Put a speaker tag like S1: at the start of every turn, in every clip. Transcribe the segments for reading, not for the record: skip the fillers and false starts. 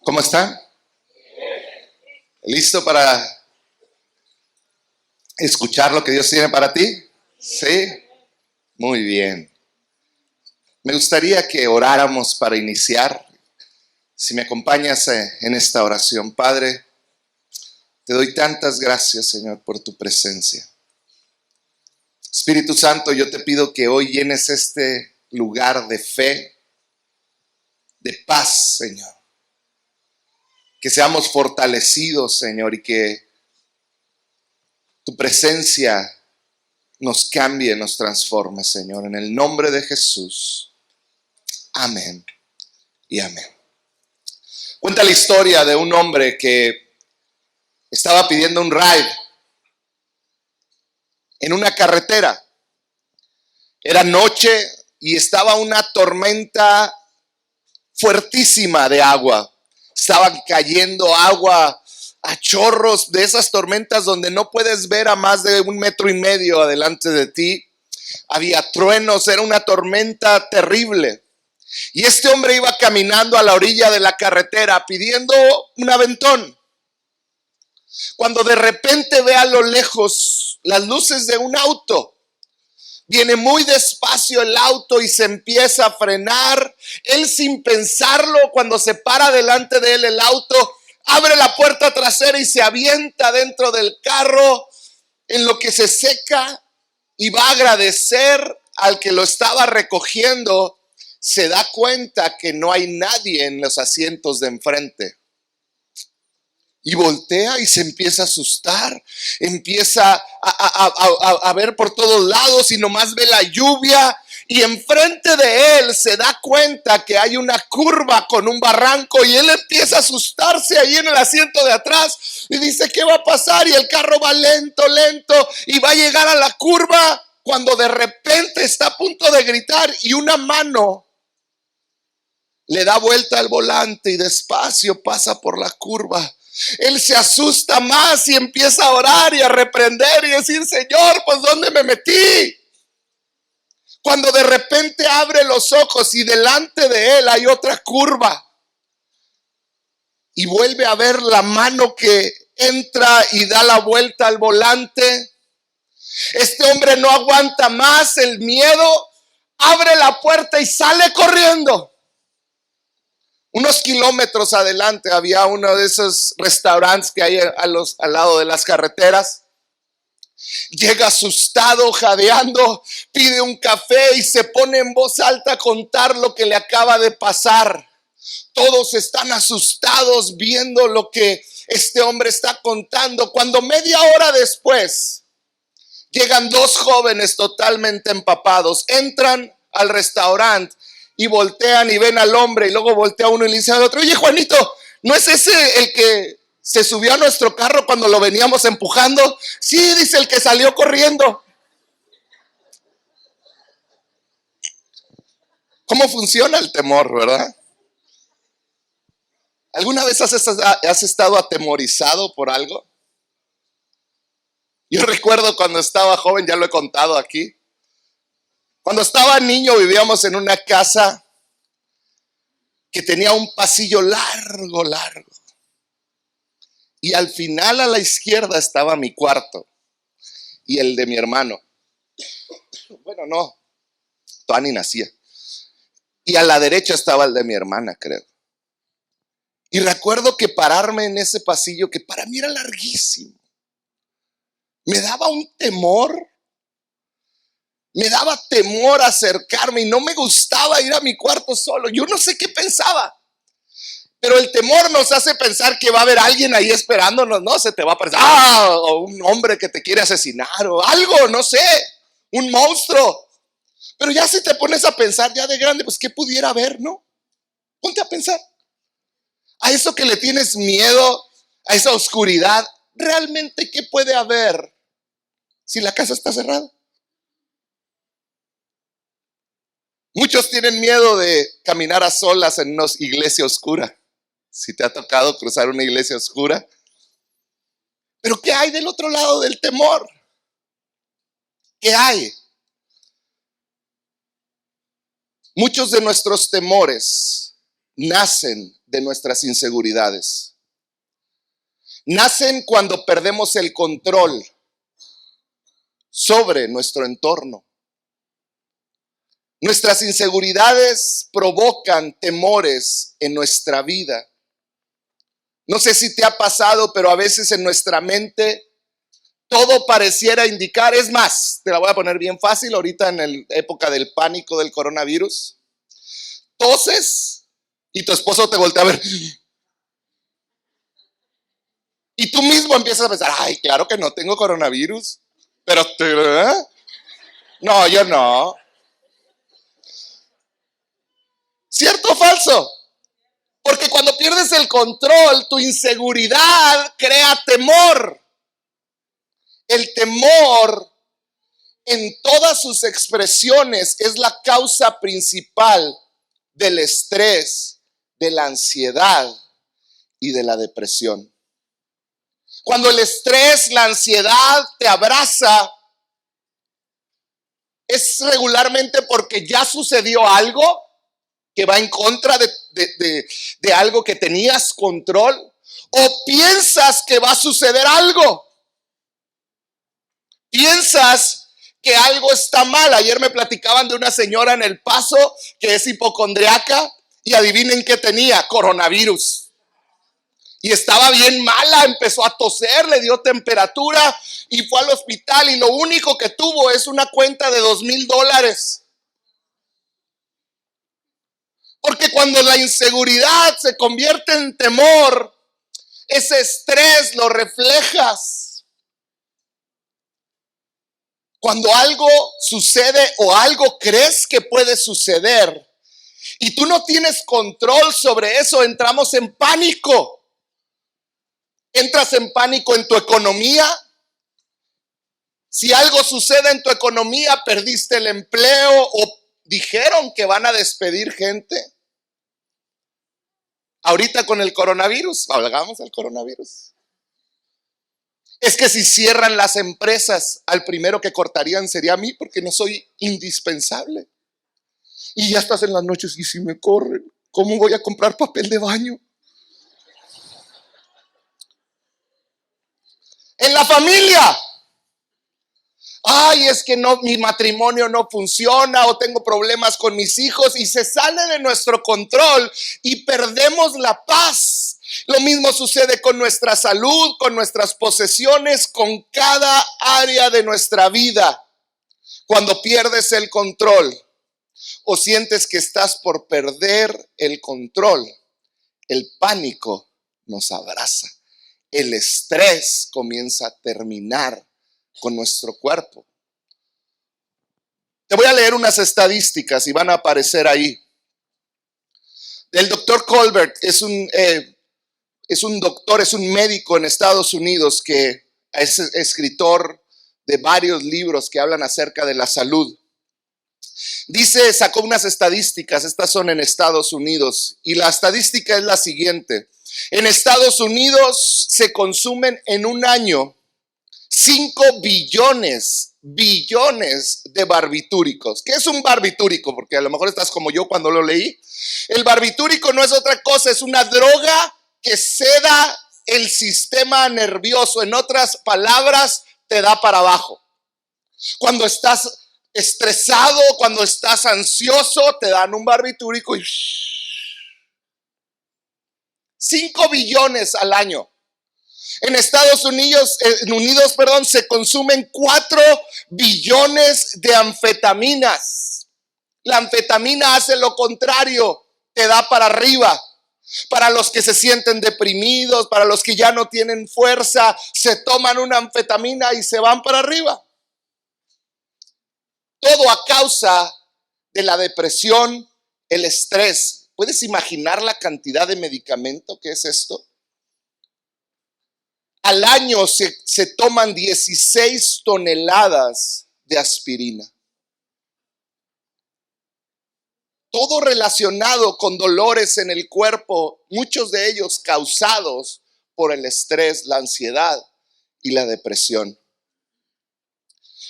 S1: ¿Cómo están? ¿Listo para escuchar lo que Dios tiene para ti? Sí, muy bien. Me gustaría que oráramos para iniciar. Si me acompañas en esta oración, Padre, te doy tantas gracias, Señor, por tu presencia. Espíritu Santo, yo te pido que hoy llenes este lugar de fe, de paz, Señor. Que seamos fortalecidos, Señor, y que tu presencia nos cambie, nos transforme, Señor. En el nombre de Jesús. Amén y amén. Cuenta la historia de un hombre que estaba pidiendo un ride en una carretera. Era noche y estaba una tormenta fuertísima de agua. Estaban cayendo agua a chorros, de esas tormentas donde no puedes ver a más de 1,5 metros adelante de ti. Había truenos, era una tormenta terrible. Y este hombre iba caminando a la orilla de la carretera pidiendo un aventón, cuando de repente ve a lo lejos las luces de un auto. Viene muy despacio el auto y se empieza a frenar. Él, sin pensarlo, cuando se para delante de él el auto, abre la puerta trasera y se avienta dentro del carro, en lo que se seca, y va a agradecer al que lo estaba recogiendo. Se da cuenta que no hay nadie en los asientos de enfrente. Y voltea y se empieza a asustar. Empieza a ver por todos lados y nomás ve la lluvia. Y enfrente de él se da cuenta que hay una curva con un barranco. Y él empieza a asustarse ahí en el asiento de atrás. Y dice, ¿qué va a pasar? Y el carro va lento, lento. Y va a llegar a la curva cuando de repente está a punto de gritar. Y una mano le da vuelta al volante y despacio pasa por la curva. Él se asusta más y empieza a orar y a reprender y decir, Señor, pues ¿dónde me metí? Cuando de repente abre los ojos y delante de él hay otra curva. Y vuelve a ver la mano que entra y da la vuelta al volante. Este hombre no aguanta más el miedo, abre la puerta y sale corriendo. Unos kilómetros adelante había uno de esos restaurantes que hay al lado de las carreteras. Llega asustado, jadeando, pide un café y se pone en voz alta a contar lo que le acaba de pasar. Todos están asustados viendo lo que este hombre está contando. Cuando media hora después llegan 2 jóvenes totalmente empapados, entran al restaurante y voltean y ven al hombre, y luego voltea uno y le dice al otro, oye, Juanito, ¿no es ese el que se subió a nuestro carro cuando lo veníamos empujando? Sí, dice, el que salió corriendo. ¿Cómo funciona el temor, verdad? ¿Alguna vez has estado atemorizado por algo? Yo recuerdo cuando estaba joven, ya lo he contado aquí. Cuando estaba niño vivíamos en una casa que tenía un pasillo largo, largo. Y al final a la izquierda estaba mi cuarto y el de mi hermano. Bueno, no, todavía ni nacía. Y a la derecha estaba el de mi hermana, creo. Y recuerdo que pararme en ese pasillo, que para mí era larguísimo, me daba un temor. Me daba temor acercarme y no me gustaba ir a mi cuarto solo. Yo no sé qué pensaba. Pero el temor nos hace pensar que va a haber alguien ahí esperándonos, ¿no? Se te va a aparecer, o un hombre que te quiere asesinar o algo, no sé, un monstruo. Pero ya si te pones a pensar ya de grande, pues ¿qué pudiera haber, no? Ponte a pensar. A eso que le tienes miedo, a esa oscuridad, ¿realmente qué puede haber si la casa está cerrada? Muchos tienen miedo de caminar a solas en una iglesia oscura. Si te ha tocado cruzar una iglesia oscura. Pero ¿qué hay del otro lado del temor? ¿Qué hay? Muchos de nuestros temores nacen de nuestras inseguridades. Nacen cuando perdemos el control sobre nuestro entorno. Nuestras inseguridades provocan temores en nuestra vida. No sé si te ha pasado, pero a veces en nuestra mente todo pareciera indicar, es más, te la voy a poner bien fácil ahorita en la época del pánico del coronavirus. Toses y tu esposo te voltea a ver. Y tú mismo empiezas a pensar, ay, claro que no tengo coronavirus. Pero, no, yo no. ¿Cierto o falso? Porque cuando pierdes el control, tu inseguridad crea temor. El temor en todas sus expresiones es la causa principal del estrés, de la ansiedad y de la depresión. Cuando el estrés, la ansiedad te abraza, es regularmente porque ya sucedió algo que va en contra de algo que tenías control, o piensas que va a suceder algo. Piensas que algo está mal. Ayer me platicaban de una señora en El Paso que es hipocondriaca y adivinen qué tenía, coronavirus. Y estaba bien mala, empezó a toser, le dio temperatura y fue al hospital y lo único que tuvo es una cuenta de $2,000. Porque cuando la inseguridad se convierte en temor, ese estrés lo reflejas. Cuando algo sucede o algo crees que puede suceder y tú no tienes control sobre eso, entramos en pánico. Entras en pánico en tu economía. Si algo sucede en tu economía, perdiste el empleo o dijeron que van a despedir gente. Ahorita con el coronavirus, hablamos del coronavirus. Es que si cierran las empresas, al primero que cortarían sería a mí porque no soy indispensable. Y ya estás en las noches y si me corren, ¿cómo voy a comprar papel de baño? En la familia. Ay, es que no, mi matrimonio no funciona o tengo problemas con mis hijos y se sale de nuestro control y perdemos la paz. Lo mismo sucede con nuestra salud, con nuestras posesiones, con cada área de nuestra vida. Cuando pierdes el control o sientes que estás por perder el control, el pánico nos abraza. El estrés comienza a terminar con nuestro cuerpo. Te voy a leer unas estadísticas y van a aparecer ahí. El doctor Colbert es un doctor, es un médico en Estados Unidos que es escritor de varios libros que hablan acerca de la salud. Dice, sacó unas estadísticas, estas son en Estados Unidos, y la estadística es la siguiente. En Estados Unidos se consumen en un año 5 billones de barbitúricos. ¿Qué es un barbitúrico? Porque a lo mejor estás como yo cuando lo leí. El barbitúrico no es otra cosa, es una droga que seda el sistema nervioso. En otras palabras, te da para abajo. Cuando estás estresado, cuando estás ansioso, te dan un barbitúrico y 5 billones al año. En Estados Unidos, se consumen 4 billones de anfetaminas. La anfetamina hace lo contrario, te da para arriba. Para los que se sienten deprimidos, para los que ya no tienen fuerza, se toman una anfetamina y se van para arriba. Todo a causa de la depresión, el estrés. ¿Puedes imaginar la cantidad de medicamento que es esto? Al año se toman 16 toneladas de aspirina. Todo relacionado con dolores en el cuerpo, muchos de ellos causados por el estrés, la ansiedad y la depresión.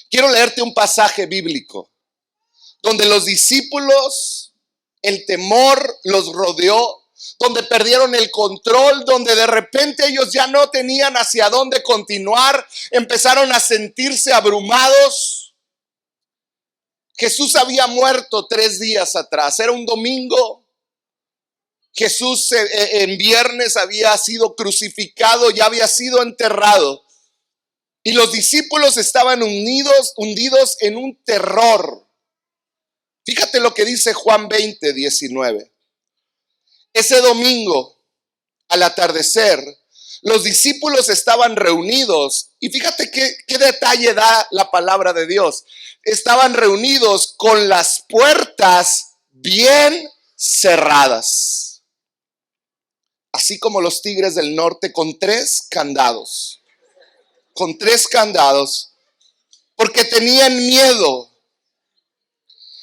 S1: Quiero leerte un pasaje bíblico donde los discípulos el temor los rodeó, donde perdieron el control, donde de repente ellos ya no tenían hacia dónde continuar, empezaron a sentirse abrumados. Jesús había muerto 3 días atrás, era un domingo. Jesús en viernes había sido crucificado, ya había sido enterrado. Y los discípulos estaban hundidos en un terror. Fíjate lo que dice Juan 20:19. Ese domingo, al atardecer, los discípulos estaban reunidos. Y fíjate qué detalle da la palabra de Dios. Estaban reunidos con las puertas bien cerradas. Así como los tigres del norte, con 3 candados. Con 3 candados. Porque tenían miedo.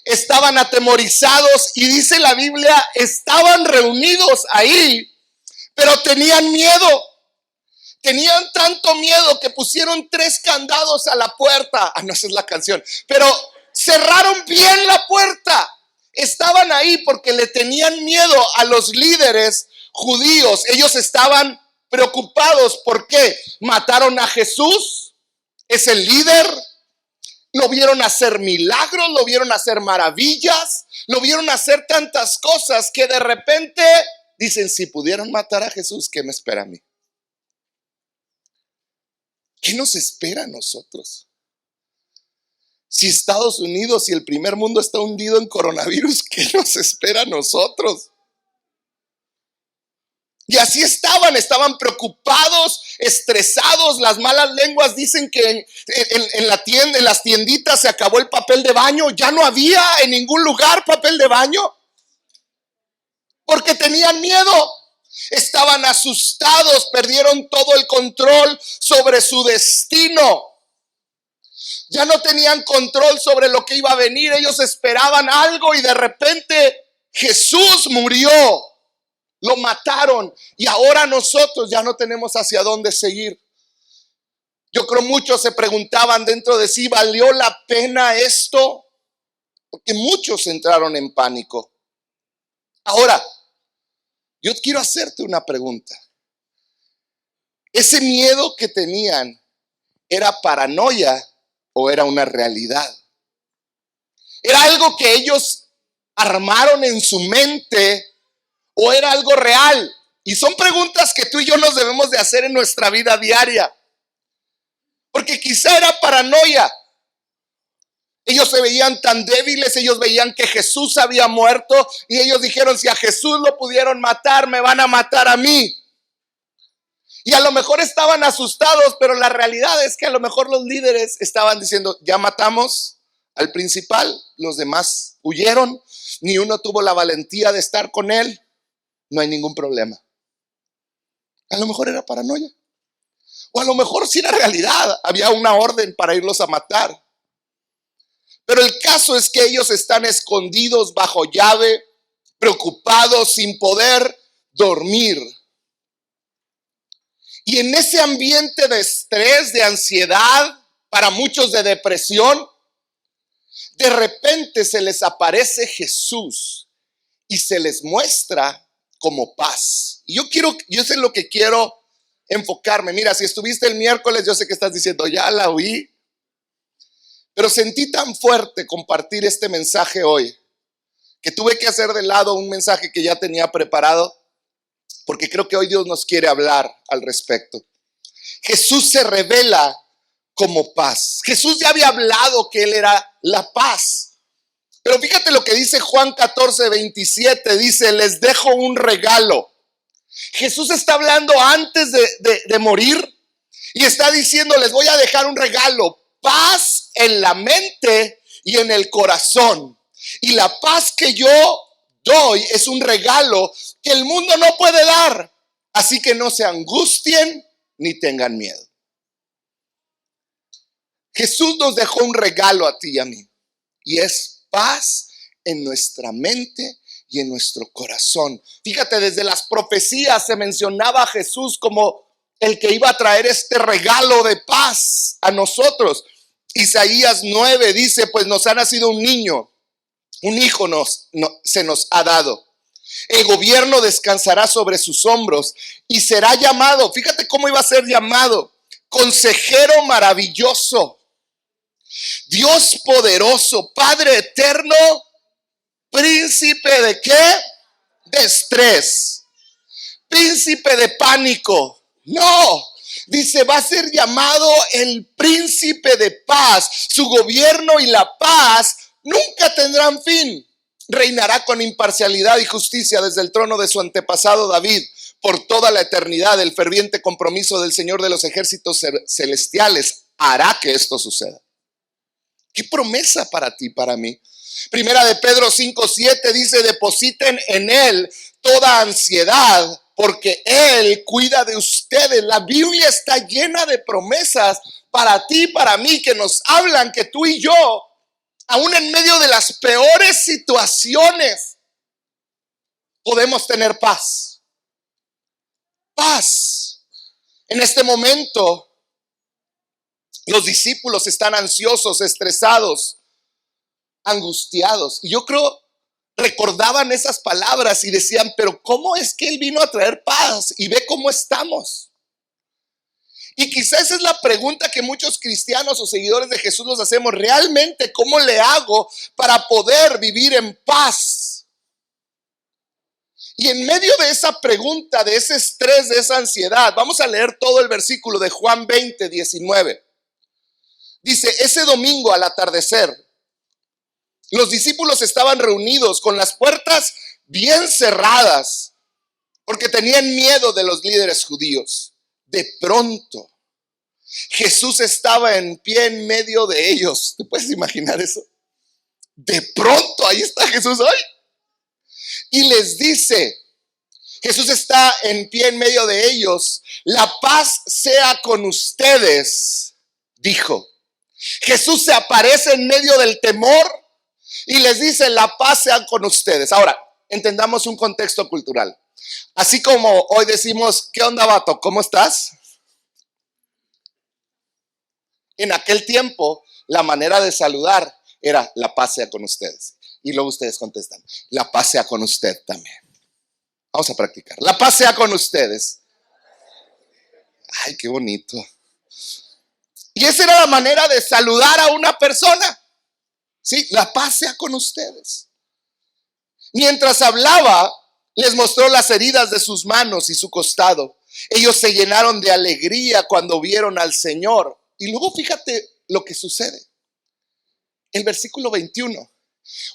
S1: Estaban atemorizados y dice la Biblia, estaban reunidos ahí, pero tenían miedo. Tenían tanto miedo que pusieron 3 candados a la puerta. No, esa es la canción. Pero cerraron bien la puerta. Estaban ahí porque le tenían miedo a los líderes judíos. Ellos estaban preocupados. ¿Por qué? Mataron a Jesús, es el líder. Lo vieron hacer milagros, lo vieron hacer maravillas, lo vieron hacer tantas cosas que de repente dicen, si pudieron matar a Jesús, ¿qué me espera a mí? ¿Qué nos espera a nosotros? Si Estados Unidos y el primer mundo está hundido en coronavirus, ¿qué nos espera a nosotros? Y así estaban preocupados, estresados. Las malas lenguas dicen que en las tienditas se acabó el papel de baño. Ya no había en ningún lugar papel de baño. Porque tenían miedo. Estaban asustados, perdieron todo el control sobre su destino. Ya no tenían control sobre lo que iba a venir. Ellos esperaban algo y de repente Jesús murió. Lo mataron y ahora nosotros ya no tenemos hacia dónde seguir. Yo creo muchos se preguntaban dentro de sí, ¿valió la pena esto? Porque muchos entraron en pánico. Ahora, yo quiero hacerte una pregunta. ¿Ese miedo que tenían era paranoia o era una realidad? ¿Era algo que ellos armaron en su mente o era algo real? Y son preguntas que tú y yo nos debemos de hacer en nuestra vida diaria. Porque quizá era paranoia. Ellos se veían tan débiles, ellos veían que Jesús había muerto y ellos dijeron, si a Jesús lo pudieron matar, me van a matar a mí. Y a lo mejor estaban asustados, pero la realidad es que a lo mejor los líderes estaban diciendo, ya matamos al principal, los demás huyeron, ni uno tuvo la valentía de estar con él. No hay ningún problema. A lo mejor era paranoia. O a lo mejor sí era realidad. Había una orden para irlos a matar. Pero el caso es que ellos están escondidos bajo llave, preocupados, sin poder dormir. Y en ese ambiente de estrés, de ansiedad, para muchos de depresión, de repente se les aparece Jesús y se les muestra como paz. Y yo sé lo que quiero enfocarme. Mira, si estuviste el miércoles, yo sé que estás diciendo, ya la oí. Pero sentí tan fuerte compartir este mensaje hoy, que tuve que hacer de lado un mensaje que ya tenía preparado, porque creo que hoy Dios nos quiere hablar al respecto. Jesús se revela como paz. Jesús ya había hablado que Él era la paz. Pero fíjate lo que dice Juan 14:27, dice, les dejo un regalo. Jesús está hablando antes de morir y está diciendo, les voy a dejar un regalo, paz en la mente y en el corazón. Y la paz que yo doy es un regalo que el mundo no puede dar. Así que no se angustien ni tengan miedo. Jesús nos dejó un regalo a ti y a mí. Y es paz en nuestra mente y en nuestro corazón. Fíjate, desde las profecías se mencionaba a Jesús como el que iba a traer este regalo de paz a nosotros. Isaías 9 dice, pues nos ha nacido un niño Un hijo se nos ha dado. El gobierno descansará sobre sus hombros y será llamado, fíjate cómo iba a ser llamado, Consejero maravilloso, Dios poderoso, Padre eterno, Príncipe ¿de qué? De estrés, Príncipe de pánico. No, dice, va a ser llamado el Príncipe de paz. Su gobierno y la paz nunca tendrán fin. Reinará con imparcialidad y justicia desde el trono de su antepasado David por toda la eternidad. El ferviente compromiso del Señor de los ejércitos celestiales hará que esto suceda. ¿Qué promesa para ti, para mí? Primera de Pedro 5:7 dice, depositen en Él toda ansiedad porque Él cuida de ustedes. La Biblia está llena de promesas para ti, para mí, que nos hablan que tú y yo, aún en medio de las peores situaciones, podemos tener paz. Paz. En este momento, los discípulos están ansiosos, estresados, angustiados. Y yo creo, recordaban esas palabras y decían, pero ¿cómo es que Él vino a traer paz? Y ve cómo estamos. Y quizás esa es la pregunta que muchos cristianos o seguidores de Jesús nos hacemos. ¿Realmente cómo le hago para poder vivir en paz? Y en medio de esa pregunta, de ese estrés, de esa ansiedad, vamos a leer todo el versículo de Juan 20:19. Dice, ese domingo al atardecer, los discípulos estaban reunidos con las puertas bien cerradas porque tenían miedo de los líderes judíos. De pronto, Jesús estaba en pie en medio de ellos. ¿Te puedes imaginar eso? De pronto, ahí está Jesús hoy. Y les dice, Jesús está en pie en medio de ellos. La paz sea con ustedes, dijo. Jesús se aparece en medio del temor y les dice, la paz sea con ustedes. Ahora, entendamos un contexto cultural. Así como hoy decimos, ¿qué onda, vato? ¿Cómo estás? En aquel tiempo, la manera de saludar era, la paz sea con ustedes. Y luego ustedes contestan, la paz sea con usted también. Vamos a practicar. La paz sea con ustedes. Ay, qué bonito. Y esa era la manera de saludar a una persona. Sí, la paz sea con ustedes. Mientras hablaba, les mostró las heridas de sus manos y su costado. Ellos se llenaron de alegría cuando vieron al Señor. Y luego fíjate lo que sucede. El versículo 21.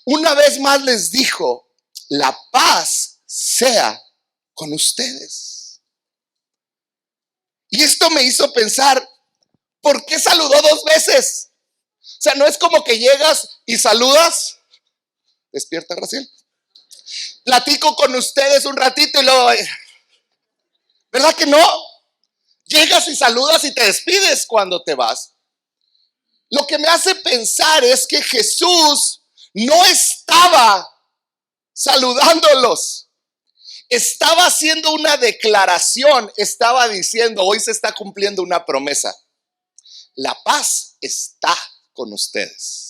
S1: Una vez más les dijo, la paz sea con ustedes. Y esto me hizo pensar, ¿por qué saludó dos veces? O sea, no es como que llegas y saludas. Despierta, Graciela. Platico con ustedes un ratito y luego, ¿verdad que no? Llegas y saludas y te despides cuando te vas. Lo que me hace pensar es que Jesús no estaba saludándolos. Estaba haciendo una declaración. Estaba diciendo, hoy se está cumpliendo una promesa. La paz está con ustedes.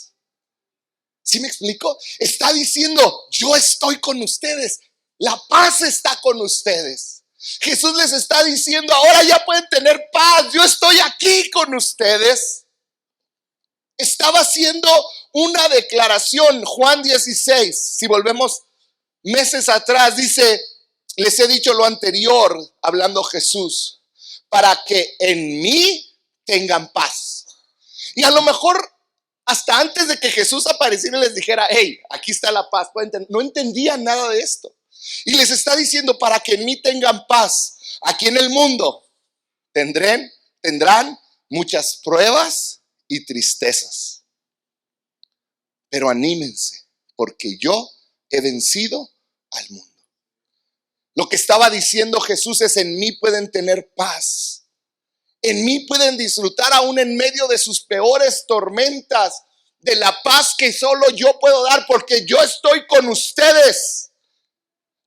S1: ¿Sí me explico? Está diciendo, yo estoy con ustedes. La paz está con ustedes. Jesús les está diciendo, ahora ya pueden tener paz. Yo estoy aquí con ustedes. Estaba haciendo una declaración. Juan 16, si volvemos meses atrás, dice, les he dicho lo anterior, hablando Jesús, para que en mí tengan paz. Y a lo mejor hasta antes de que Jesús apareciera y les dijera, hey, aquí está la paz, no entendían nada de esto. Y les está diciendo, para que en mí tengan paz. Aquí en el mundo tendrán muchas pruebas y tristezas. Pero anímense, porque yo he vencido al mundo. Lo que estaba diciendo Jesús es, en mí pueden tener paz. En mí pueden disfrutar aún en medio de sus peores tormentas, de la paz que solo yo puedo dar, porque yo estoy con ustedes.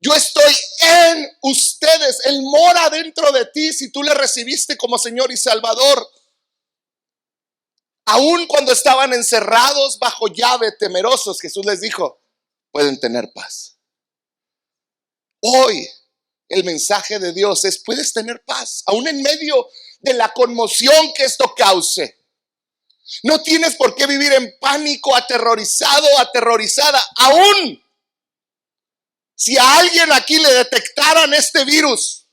S1: Yo estoy en ustedes. Él mora dentro de ti si tú le recibiste como Señor y Salvador. Aún cuando estaban encerrados bajo llave, temerosos, Jesús les dijo, pueden tener paz. Hoy el mensaje de Dios es: puedes tener paz, aún en medio de la conmoción que esto cause. No tienes por qué vivir en pánico, aterrorizado, aterrorizada. Aún si a alguien aquí le detectaran este virus,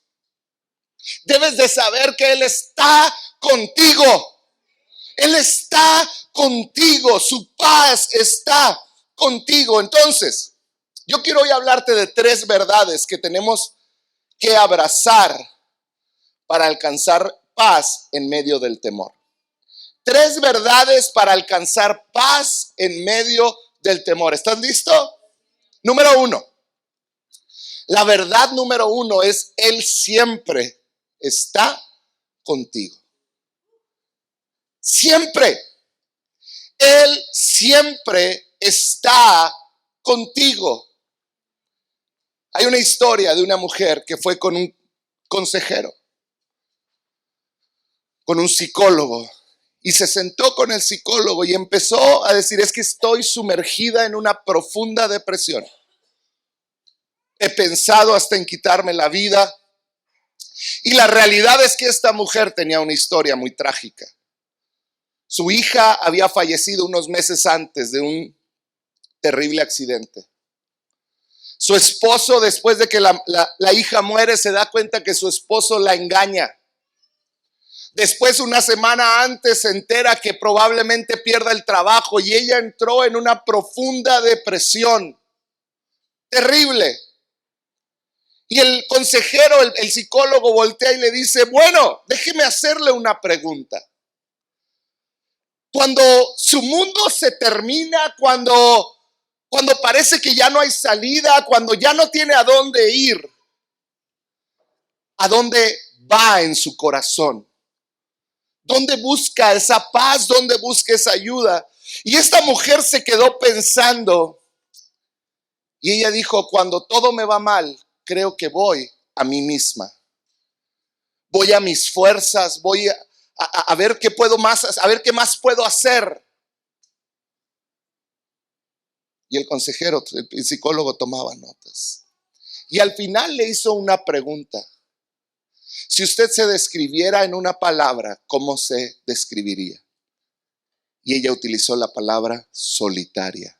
S1: debes de saber que Él está contigo. Él está contigo. Su paz está contigo. Entonces, yo quiero hoy hablarte de 3 verdades que tenemos que abrazar para alcanzar paz en medio del temor. 3 verdades para alcanzar paz en medio del temor. ¿Estás listo? Número 1. La verdad número 1 es: Él siempre está contigo. Siempre. Él siempre está contigo. Hay una historia de una mujer que fue con un consejero, con un psicólogo, y se sentó con el psicólogo y empezó a decir: es que estoy sumergida en una profunda depresión. He pensado hasta en quitarme la vida. Y la realidad es que esta mujer tenía una historia muy trágica. Su hija había fallecido unos meses antes de un terrible accidente. Su esposo, después de que la hija muere, se da cuenta que su esposo la engaña. Después, una semana antes, se entera que probablemente pierda el trabajo y ella entró en una profunda depresión. Terrible. Y el consejero, el psicólogo, voltea y le dice: bueno, déjeme hacerle una pregunta. Cuando su mundo se termina, cuando parece que ya no hay salida, cuando ya no tiene a dónde ir, ¿a dónde va en su corazón? ¿Dónde busca esa paz? ¿Dónde busca esa ayuda? Y esta mujer se quedó pensando y ella dijo: cuando todo me va mal, creo que voy a mí misma. Voy a mis fuerzas, voy a ver qué puedo más, a ver qué más puedo hacer. Y el consejero, el psicólogo, tomaba notas. Y al final le hizo una pregunta: si usted se describiera en una palabra, ¿cómo se describiría? Y ella utilizó la palabra solitaria.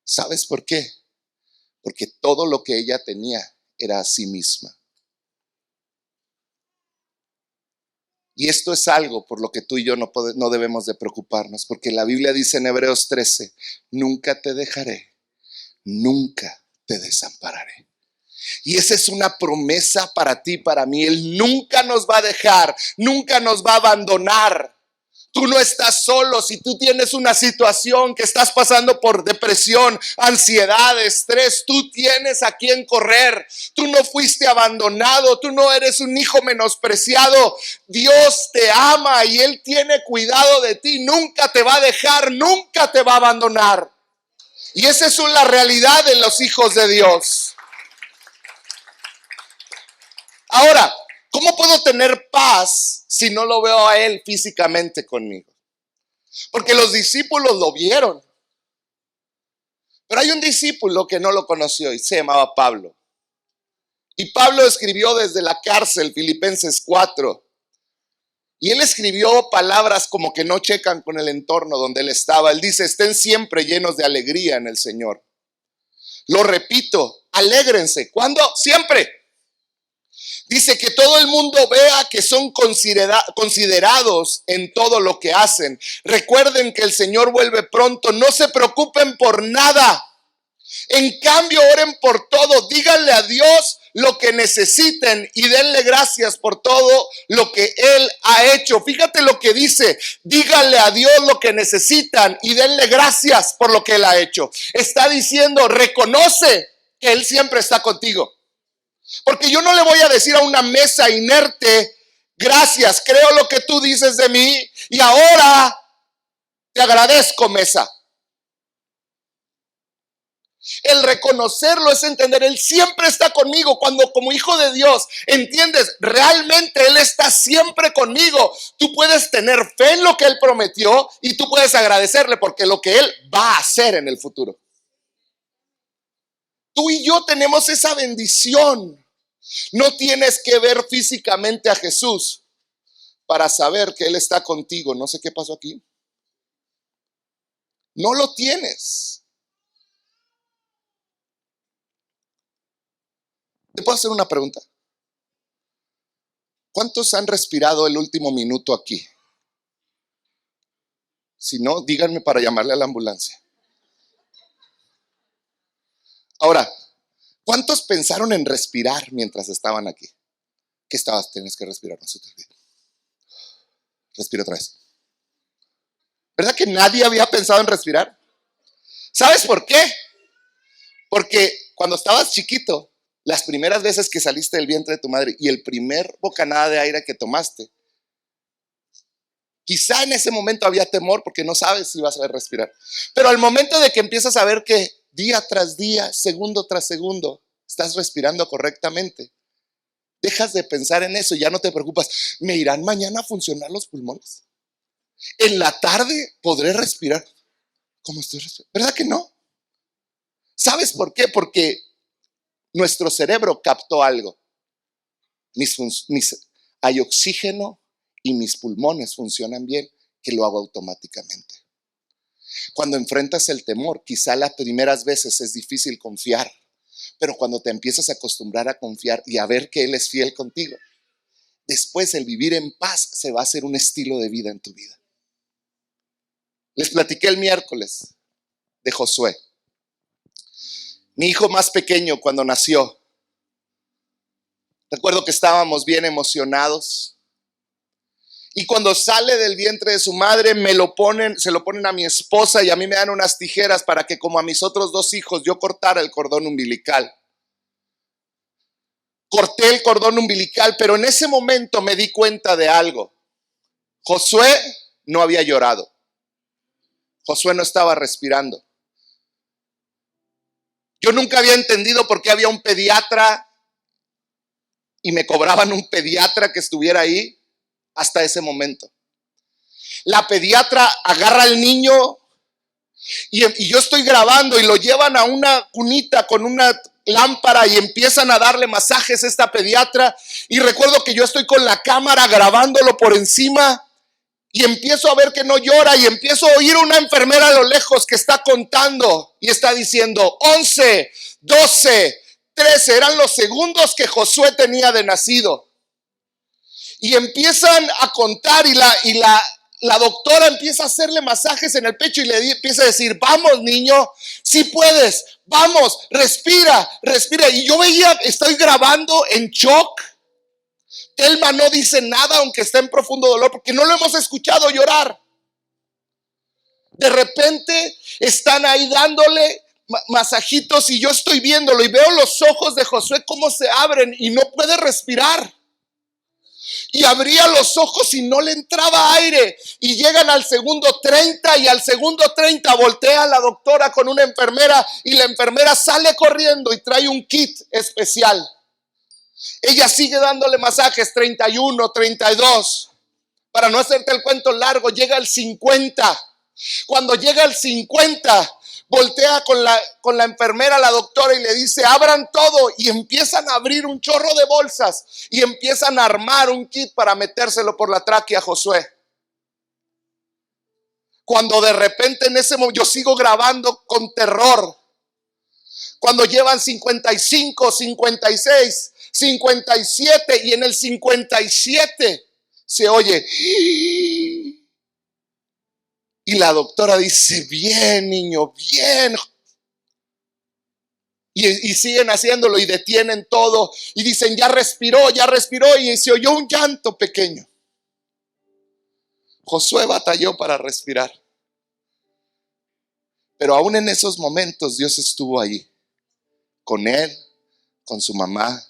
S1: ¿Sabes por qué? Porque todo lo que ella tenía era a sí misma. Y esto es algo por lo que tú y yo no debemos de preocuparnos, porque la Biblia dice en Hebreos 13: nunca te dejaré, nunca te desampararé. Y esa es una promesa para ti, para mí. Él nunca nos va a dejar, nunca nos va a abandonar. Tú no estás solo. Si tú tienes una situación que estás pasando por depresión, ansiedad, estrés, tú tienes a quien correr. Tú no fuiste abandonado, tú no eres un hijo menospreciado. Dios te ama y Él tiene cuidado de ti. Nunca te va a dejar, nunca te va a abandonar. Y esa es la realidad de los hijos de Dios. Ahora, ¿cómo puedo tener paz si no lo veo a Él físicamente conmigo? Porque los discípulos lo vieron. Pero hay un discípulo que no lo conoció y se llamaba Pablo. Y Pablo escribió desde la cárcel, Filipenses 4. Y él escribió palabras como que no checan con el entorno donde él estaba. Él dice: estén siempre llenos de alegría en el Señor. Lo repito, alégrense. ¿Cuándo? Siempre. Dice que todo el mundo vea que son considerados en todo lo que hacen. Recuerden que el Señor vuelve pronto. No se preocupen por nada. En cambio, oren por todo. Díganle a Dios lo que necesiten y denle gracias por todo lo que Él ha hecho. Fíjate lo que dice: díganle a Dios lo que necesitan y denle gracias por lo que Él ha hecho. Está diciendo: reconoce que Él siempre está contigo. Porque yo no le voy a decir a una mesa inerte: gracias, creo lo que tú dices de mí y ahora te agradezco, mesa. El reconocerlo es entender, Él siempre está conmigo. Cuando como hijo de Dios entiendes, realmente Él está siempre conmigo. Tú puedes tener fe en lo que Él prometió y tú puedes agradecerle porque lo que Él va a hacer en el futuro. Tú y yo tenemos esa bendición. No tienes que ver físicamente a Jesús para saber que Él está contigo. No sé qué pasó aquí. No lo tienes. ¿Te puedo hacer una pregunta? ¿Cuántos han respirado el último minuto aquí? Si no, díganme para llamarle a la ambulancia. Ahora, ¿cuántos pensaron en respirar mientras estaban aquí? ¿Qué estabas? Tienes que respirar. No se te olvide. Respira otra vez. ¿Verdad que nadie había pensado en respirar? ¿Sabes por qué? Porque cuando estabas chiquito, las primeras veces que saliste del vientre de tu madre y el primer bocanada de aire que tomaste, quizá en ese momento había temor porque no sabes si vas a respirar. Pero al momento de que empiezas a ver que día tras día, segundo tras segundo, estás respirando correctamente, dejas de pensar en eso y ya no te preocupas. ¿Me irán mañana a funcionar los pulmones? ¿En la tarde podré respirar? ¿Cómo estoy respirando? ¿Verdad que no? ¿Sabes por qué? Porque nuestro cerebro captó algo. Hay oxígeno y mis pulmones funcionan bien, que lo hago automáticamente. Cuando enfrentas el temor, quizá las primeras veces es difícil confiar, pero cuando te empiezas a acostumbrar a confiar y a ver que Él es fiel contigo, después el vivir en paz se va a hacer un estilo de vida en tu vida. Les platiqué el miércoles de Josué. Mi hijo más pequeño cuando nació, recuerdo que estábamos bien emocionados. Y cuando sale del vientre de su madre, se lo ponen a mi esposa y a mí me dan unas tijeras para que, como a mis otros dos hijos, yo cortara el cordón umbilical. Corté el cordón umbilical, pero en ese momento me di cuenta de algo. Josué no había llorado. Josué no estaba respirando. Yo nunca había entendido por qué había un pediatra y me cobraban un pediatra que estuviera ahí hasta ese momento. La pediatra agarra al niño y yo estoy grabando y lo llevan a una cunita con una lámpara y empiezan a darle masajes a esta pediatra. Y recuerdo que yo estoy con la cámara grabándolo por encima y empiezo a ver que no llora y empiezo a oír una enfermera a lo lejos que está contando y está diciendo 11, 12, 13, eran los segundos que Josué tenía de nacido. Y empiezan a contar y la doctora empieza a hacerle masajes en el pecho y le empieza a decir, vamos niño, si puedes, vamos, respira, respira. Y yo veía, estoy grabando en shock. Telma no dice nada aunque está en profundo dolor porque no lo hemos escuchado llorar. De repente están ahí dándole masajitos y yo estoy viéndolo y veo los ojos de Josué cómo se abren y no puede respirar. Y abría los ojos y no le entraba aire. Y llegan al segundo 30 y al segundo 30 voltea la doctora con una enfermera y la enfermera sale corriendo y trae un kit especial. Ella sigue dándole masajes 31, 32. Para no hacerte el cuento largo, llega al 50. Cuando llega al 50, voltea con la enfermera, la doctora, y le dice, abran todo. Y empiezan a abrir un chorro de bolsas y empiezan a armar un kit para metérselo por la tráquea a Josué. Cuando de repente en ese momento, yo sigo grabando con terror. Cuando llevan 55, 56, 57 y en el 57 se oye. Y la doctora dice, bien niño, bien. Y siguen haciéndolo y detienen todo. Y dicen, ya respiró. Y se oyó un llanto pequeño. Josué batalló para respirar. Pero aún en esos momentos Dios estuvo allí. Con él, con su mamá,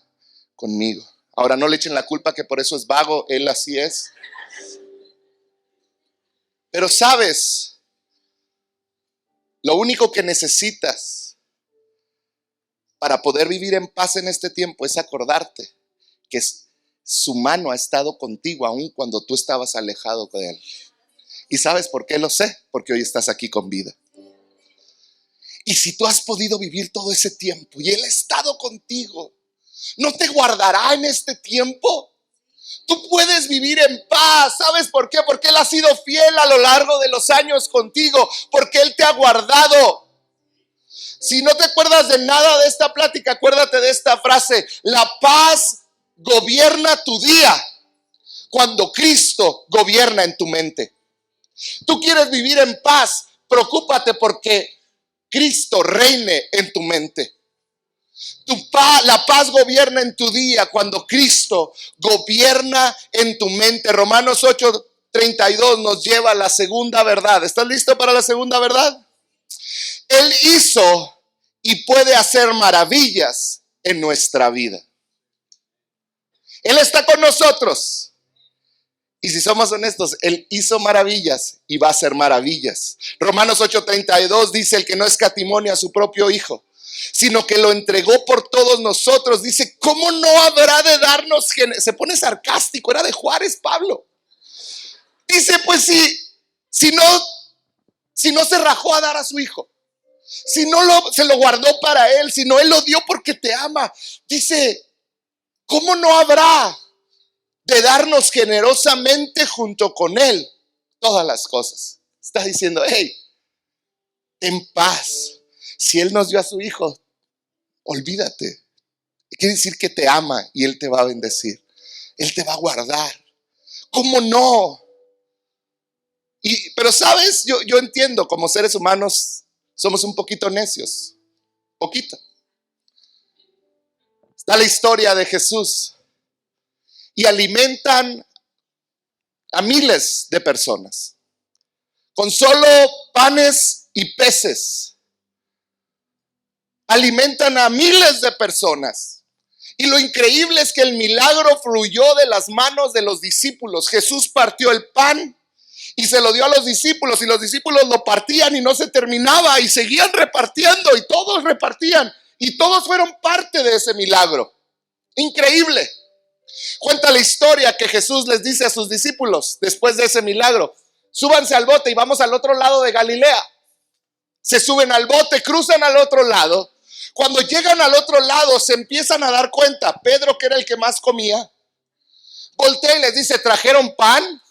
S1: conmigo. Ahora no le echen la culpa que por eso es vago. Él así es. Pero sabes, lo único que necesitas para poder vivir en paz en este tiempo es acordarte que su mano ha estado contigo aun cuando tú estabas alejado de Él. ¿Y sabes por qué lo sé? Porque hoy estás aquí con vida. Y si tú has podido vivir todo ese tiempo y Él ha estado contigo, ¿no te guardará en este tiempo? Tú puedes vivir en paz. ¿Sabes por qué? Porque Él ha sido fiel a lo largo de los años contigo. Porque Él te ha guardado. Si no te acuerdas de nada de esta plática, acuérdate de esta frase: la paz gobierna tu día cuando Cristo gobierna en tu mente. Tú quieres vivir en paz, preocúpate porque Cristo reine en tu mente. La paz gobierna en tu día cuando Cristo gobierna en tu mente. Romanos 8:32 nos lleva a la segunda verdad. ¿Estás listo para la segunda verdad? Él hizo y puede hacer maravillas en nuestra vida. Él está con nosotros. Y si somos honestos, Él hizo maravillas y va a hacer maravillas. Romanos 8:32 dice: el que no escatimó a su propio hijo, sino que lo entregó por todos nosotros. Dice: ¿cómo no habrá de darnos? Se pone sarcástico, era de Juárez Pablo. Dice: pues si no se rajó a dar a su hijo, si no se lo guardó para Él, si no Él lo dio porque te ama, dice: ¿cómo no habrá de darnos generosamente junto con Él todas las cosas? Está diciendo: hey, ten paz. Si Él nos dio a su hijo, olvídate. Quiere decir que te ama y Él te va a bendecir. Él te va a guardar. ¿Cómo no? Pero sabes, yo entiendo, como seres humanos somos un poquito necios. Poquito. Está la historia de Jesús. Y alimentan a miles de personas con solo panes y peces. Alimentan a miles de personas. Y lo increíble es que el milagro fluyó de las manos de los discípulos. Jesús partió el pan y se lo dio a los discípulos, y los discípulos lo partían y no se terminaba, y seguían repartiendo, y todos repartían, y todos fueron parte de ese milagro. Increíble. Cuenta la historia que Jesús les dice a sus discípulos después de ese milagro: súbanse al bote y vamos al otro lado de Galilea. Se suben al bote, cruzan al otro lado. Cuando llegan al otro lado se empiezan a dar cuenta. Pedro, que era el que más comía, voltea y les dice: ¿trajeron pan?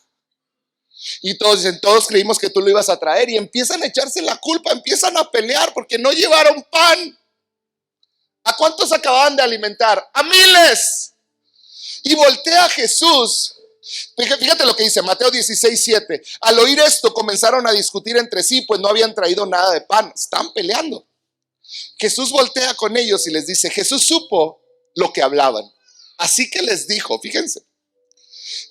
S1: Y todos dicen: todos creímos que tú lo ibas a traer. Y empiezan a echarse la culpa, empiezan a pelear porque no llevaron pan. ¿A cuántos acababan de alimentar? A miles. Y voltea Jesús. Fíjate lo que dice Mateo 16:7. Al oír esto comenzaron a discutir entre sí, pues no habían traído nada de pan. Están peleando. Jesús voltea con ellos y les dice: Jesús supo lo que hablaban, así que les dijo, fíjense: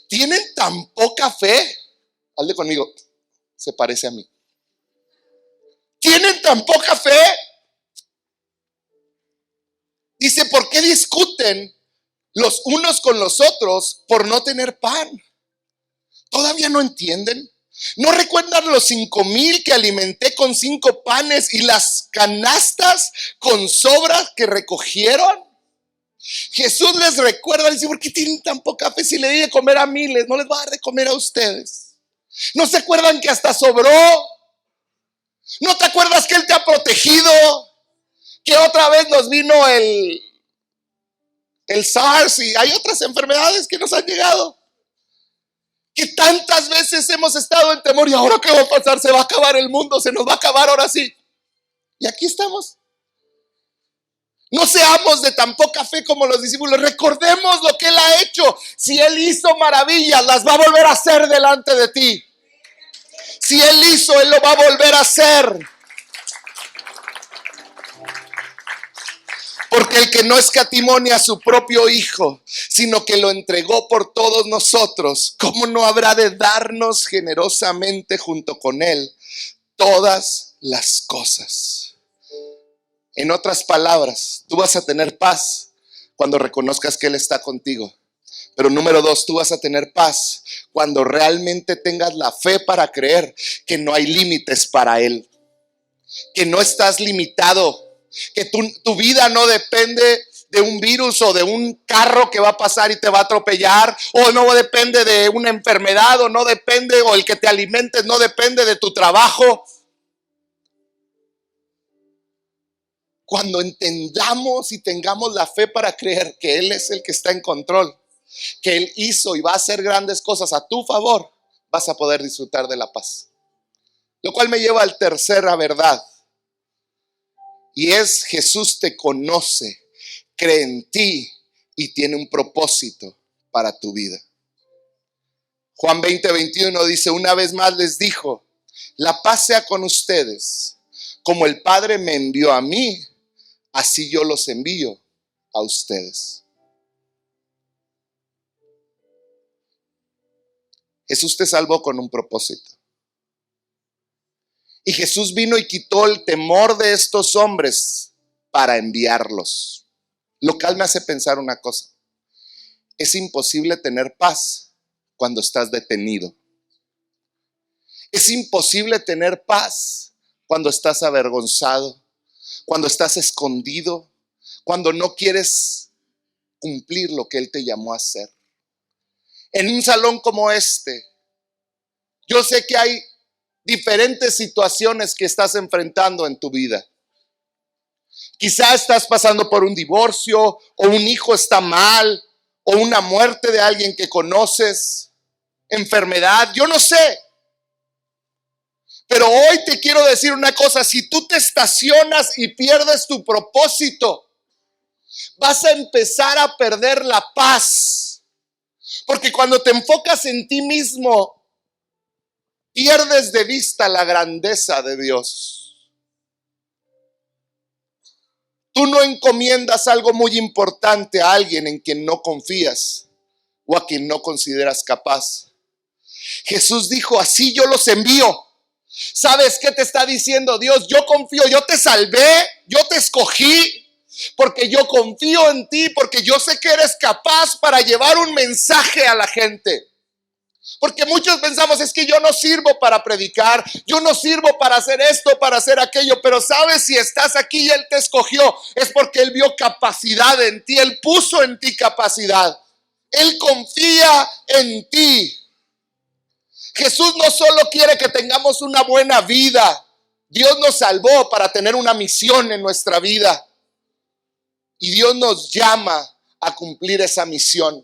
S1: ¿tienen tan poca fe? Hazle conmigo, se parece a mí. ¿Tienen tan poca fe? Dice: ¿por qué discuten los unos con los otros por no tener pan? ¿Todavía no entienden? ¿No recuerdan los 5,000 que alimenté con 5 panes y las canastas con sobras que recogieron? Jesús les recuerda, dice: ¿por qué tienen tan poca fe? Si le di de comer a miles, no les va a dar de comer a ustedes. ¿No se acuerdan que hasta sobró? ¿No te acuerdas que Él te ha protegido? Que otra vez nos vino el SARS y hay otras enfermedades que nos han llegado. Que tantas veces hemos estado en temor. ¿Y ahora qué va a pasar? Se va a acabar el mundo, se nos va a acabar ahora sí. Y aquí estamos. No seamos de tan poca fe como los discípulos. Recordemos lo que Él ha hecho. Si Él hizo maravillas, las va a volver a hacer delante de ti. Si Él hizo, Él lo va a volver a hacer. Porque el que no escatimó a su propio hijo, sino que lo entregó por todos nosotros, ¿cómo no habrá de darnos generosamente junto con Él todas las cosas? En otras palabras, tú vas a tener paz cuando reconozcas que Él está contigo. Pero número 2, tú vas a tener paz cuando realmente tengas la fe para creer que no hay límites para Él, que no estás limitado, Que tu vida no depende de un virus o de un carro que va a pasar y te va a atropellar, o no depende de una enfermedad, o no depende, o el que te alimentes no depende de tu trabajo. Cuando entendamos y tengamos la fe para creer que Él es el que está en control, que Él hizo y va a hacer grandes cosas a tu favor, vas a poder disfrutar de la paz. Lo cual me lleva al tercera verdad, y es: Jesús te conoce, cree en ti y tiene un propósito para tu vida. Juan 20:21 dice: una vez más les dijo, la paz sea con ustedes. Como el Padre me envió a mí, así yo los envío a ustedes. Jesús te salvó con un propósito. Y Jesús vino y quitó el temor de estos hombres para enviarlos. Lo cual me hace pensar una cosa: es imposible tener paz cuando estás detenido. Es imposible tener paz cuando estás avergonzado, cuando estás escondido, cuando no quieres cumplir lo que Él te llamó a hacer. En un salón como este, yo sé que hay diferentes situaciones que estás enfrentando en tu vida. Quizá estás pasando por un divorcio, o un hijo está mal, o una muerte de alguien que conoces, enfermedad, yo no sé. Pero hoy te quiero decir una cosa: si tú te estacionas y pierdes tu propósito, vas a empezar a perder la paz. Porque cuando te enfocas en ti mismo, pierdes de vista la grandeza de Dios. Tú no encomiendas algo muy importante a alguien en quien no confías o a quien no consideras capaz. Jesús dijo: así yo los envío. ¿Sabes qué te está diciendo Dios? Yo confío, yo te salvé, yo te escogí, porque yo confío en ti, porque yo sé que eres capaz para llevar un mensaje a la gente. Porque muchos pensamos: es que yo no sirvo para predicar, yo no sirvo para hacer esto, para hacer aquello. Pero sabes, si estás aquí y Él te escogió, es porque Él vio capacidad en ti, Él puso en ti capacidad, Él confía en ti. Jesús no solo quiere que tengamos una buena vida, Dios nos salvó para tener una misión en nuestra vida. Y Dios nos llama a cumplir esa misión.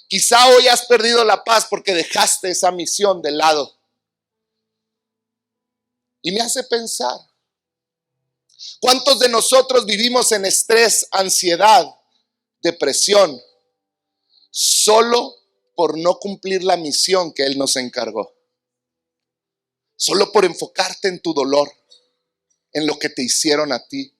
S1: Quizá hoy has perdido la paz porque dejaste esa misión de lado. Y me hace pensar, ¿cuántos de nosotros vivimos en estrés, ansiedad, depresión, solo por no cumplir la misión que Él nos encargó? Solo por enfocarte en tu dolor, en lo que te hicieron a ti.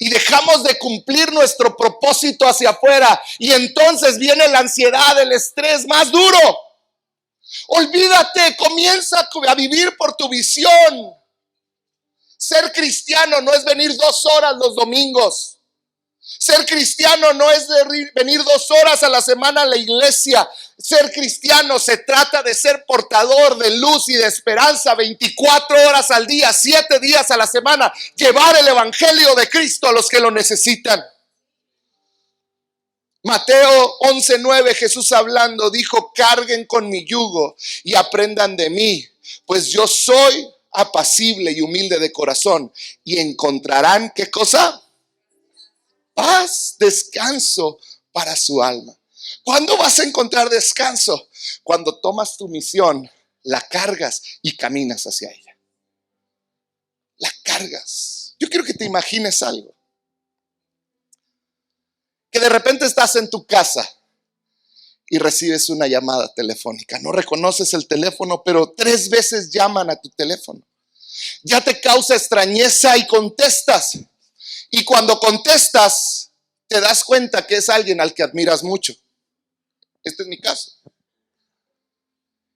S1: Y dejamos de cumplir nuestro propósito hacia afuera. Y entonces viene la ansiedad, el estrés más duro. Olvídate, comienza a vivir por tu visión. Ser cristiano no es venir 2 horas los domingos. Ser cristiano no es venir 2 horas a la semana a la iglesia. Ser cristiano se trata de ser portador de luz y de esperanza 24 horas al día, 7 días a la semana. Llevar el evangelio de Cristo a los que lo necesitan. Mateo 11:9, Jesús hablando, dijo: carguen con mi yugo y aprendan de mí, pues yo soy apacible y humilde de corazón, y encontrarán, ¿qué cosa? Paz, descanso para su alma. ¿Cuándo vas a encontrar descanso? Cuando tomas tu misión, la cargas y caminas hacia ella. La cargas. Yo quiero que te imagines algo. Que de repente estás en tu casa y recibes una llamada telefónica. No reconoces el teléfono, pero 3 veces llaman a tu teléfono. Ya te causa extrañeza y contestas. Y cuando contestas, te das cuenta que es alguien al que admiras mucho. Este es mi caso.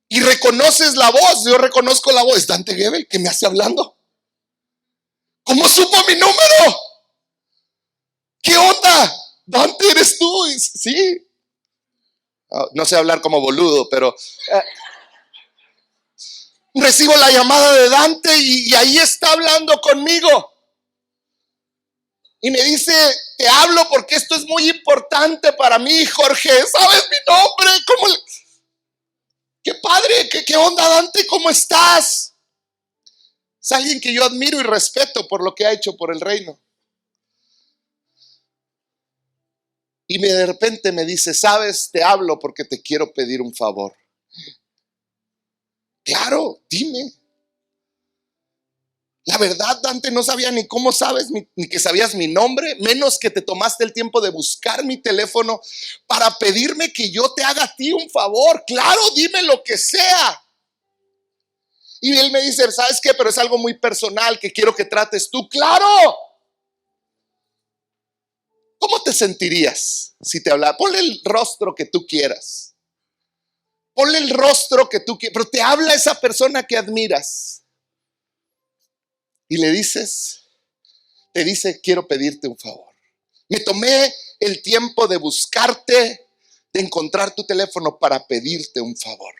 S1: Y reconoces la voz. Yo reconozco la voz. Es Dante Gebel que me hace hablando. ¿Cómo supo mi número? ¿Qué onda? Dante, ¿eres tú? Sí. No sé hablar como boludo, pero recibo la llamada de Dante y ahí está hablando conmigo. Y me dice, te hablo porque esto es muy importante para mí, Jorge. ¿Sabes mi nombre? Qué padre, qué onda, Dante, ¿cómo estás? Es alguien que yo admiro y respeto por lo que ha hecho por el reino. Y de repente me dice, ¿sabes? Te hablo porque te quiero pedir un favor. Claro, dime. La verdad, Dante, no sabía ni cómo sabes, ni que sabías mi nombre, menos que te tomaste el tiempo de buscar mi teléfono para pedirme que yo te haga a ti un favor. Claro, dime lo que sea. Y él me dice, ¿sabes qué? Pero es algo muy personal que quiero que trates tú. ¡Claro! ¿Cómo te sentirías si te hablara? Ponle el rostro que tú quieras. Ponle el rostro que tú quieras. Pero te habla esa persona que admiras. Y le dices, te dice, quiero pedirte un favor. Me tomé el tiempo de buscarte, de encontrar tu teléfono para pedirte un favor.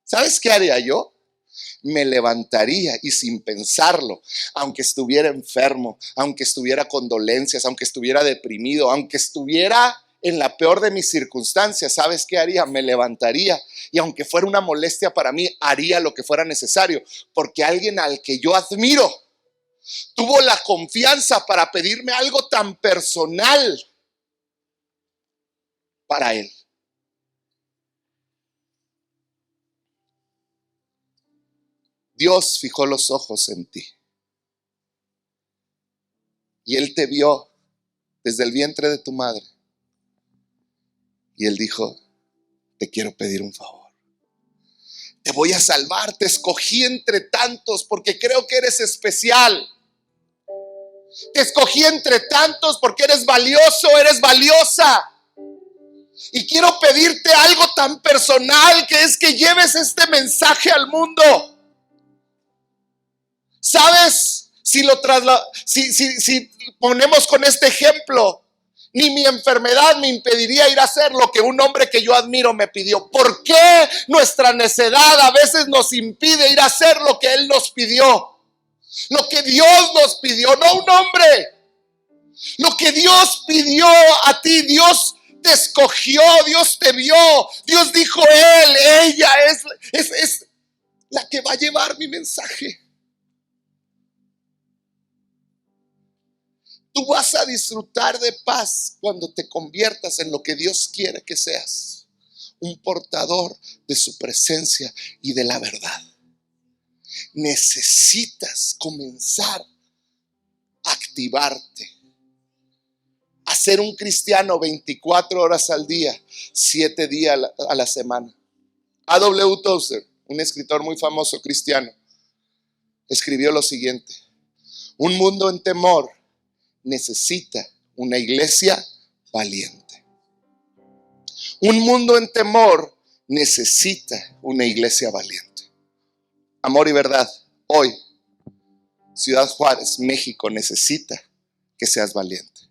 S1: ¿Sabes qué haría yo? Me levantaría y sin pensarlo, aunque estuviera enfermo, aunque estuviera con dolencias, aunque estuviera deprimido, aunque estuviera en la peor de mis circunstancias, ¿sabes qué haría? Me levantaría y aunque fuera una molestia para mí, haría lo que fuera necesario, porque alguien al que yo admiro tuvo la confianza para pedirme algo tan personal para él. Dios fijó los ojos en ti y Él te vio desde el vientre de tu madre y Él dijo, te quiero pedir un favor. Te voy a salvar, te escogí entre tantos porque creo que eres especial. Te escogí entre tantos porque eres valioso, eres valiosa. Y quiero pedirte algo tan personal, que es que lleves este mensaje al mundo. ¿Sabes? Si ponemos con este ejemplo, ni mi enfermedad me impediría ir a hacer lo que un hombre que yo admiro me pidió. ¿Por qué nuestra necedad a veces nos impide ir a hacer lo que Él nos pidió? Lo que Dios nos pidió, no un hombre. Lo que Dios pidió a ti, Dios te escogió, Dios te vio, Dios dijo ella es la que va a llevar mi mensaje. Tú vas a disfrutar de paz cuando te conviertas en lo que Dios quiere que seas, un portador de su presencia y de la verdad. Necesitas comenzar a activarte, a ser un cristiano 24 horas al día, 7 días a la semana. A.W. Tozer, un escritor muy famoso cristiano, escribió lo siguiente: un mundo en temor necesita una iglesia valiente. Un mundo en temor necesita una iglesia valiente. Amor y verdad, hoy, Ciudad Juárez, México, necesita que seas valiente.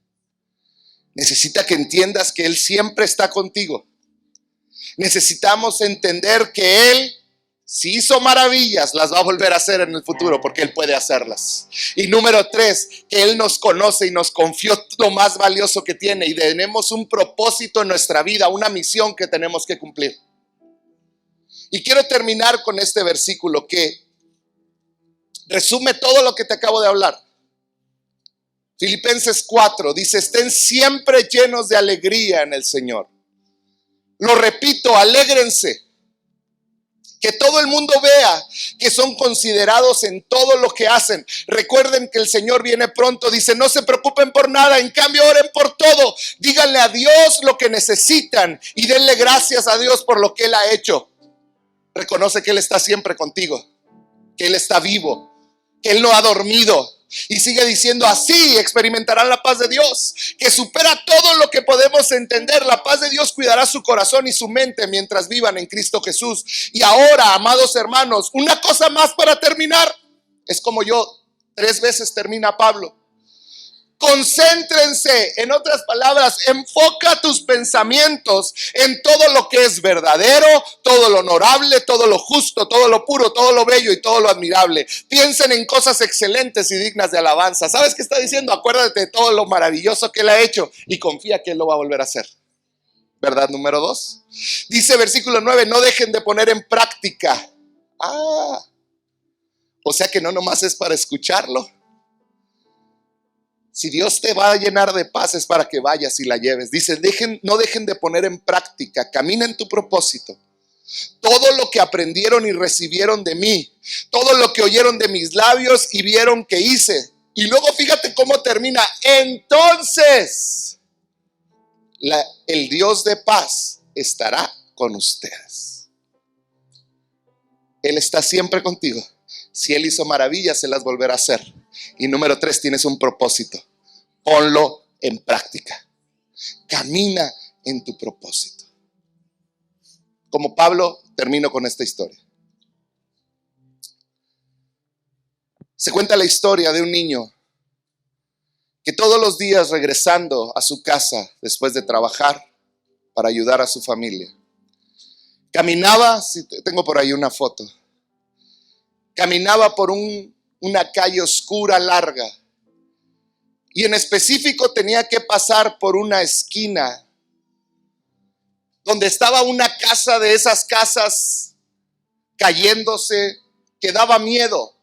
S1: Necesita que entiendas que Él siempre está contigo. Necesitamos entender que Él, si hizo maravillas, las va a volver a hacer en el futuro, porque Él puede hacerlas. Y número 3, que Él nos conoce y nos confió lo más valioso que tiene, y tenemos un propósito en nuestra vida, una misión que tenemos que cumplir. Y quiero terminar con este versículo que resume todo lo que te acabo de hablar. Filipenses 4 dice: estén siempre llenos de alegría en el Señor. Lo repito, alégrense. Que todo el mundo vea que son considerados en todo lo que hacen. Recuerden que el Señor viene pronto. Dice: no se preocupen por nada, en cambio oren por todo. Díganle a Dios lo que necesitan y denle gracias a Dios por lo que Él ha hecho. Reconoce que Él está siempre contigo, que Él está vivo, que Él no ha dormido. Y sigue diciendo: así experimentarán la paz de Dios, que supera todo lo que podemos entender. La paz de Dios cuidará su corazón y su mente mientras vivan en Cristo Jesús. Y ahora, amados hermanos, una cosa más para terminar. Es como yo, 3 veces termina Pablo. Concéntrense, en otras palabras, enfoca tus pensamientos en todo lo que es verdadero, todo lo honorable, todo lo justo, todo lo puro, todo lo bello y todo lo admirable. Piensen en cosas excelentes y dignas de alabanza. ¿Sabes qué está diciendo? Acuérdate de todo lo maravilloso que Él ha hecho y confía que Él lo va a volver a hacer. ¿Verdad número 2? Dice versículo 9, no dejen de poner en práctica. O sea que no nomás es para escucharlo. Si Dios te va a llenar de paz es para que vayas y la lleves. Dice, no dejen de poner en práctica, camina en tu propósito. Todo lo que aprendieron y recibieron de mí, todo lo que oyeron de mis labios y vieron que hice. Y luego fíjate cómo termina. Entonces, el Dios de paz estará con ustedes. Él está siempre contigo. Si Él hizo maravillas, se las volverá a hacer. Y número 3, tienes un propósito. Ponlo en práctica. Camina en tu propósito. Como Pablo, termino con esta historia. Se cuenta la historia de un niño que todos los días, regresando a su casa después de trabajar para ayudar a su familia, caminaba, tengo por ahí una foto, caminaba por una calle oscura, larga, y en específico tenía que pasar por una esquina donde estaba una casa de esas casas cayéndose que daba miedo.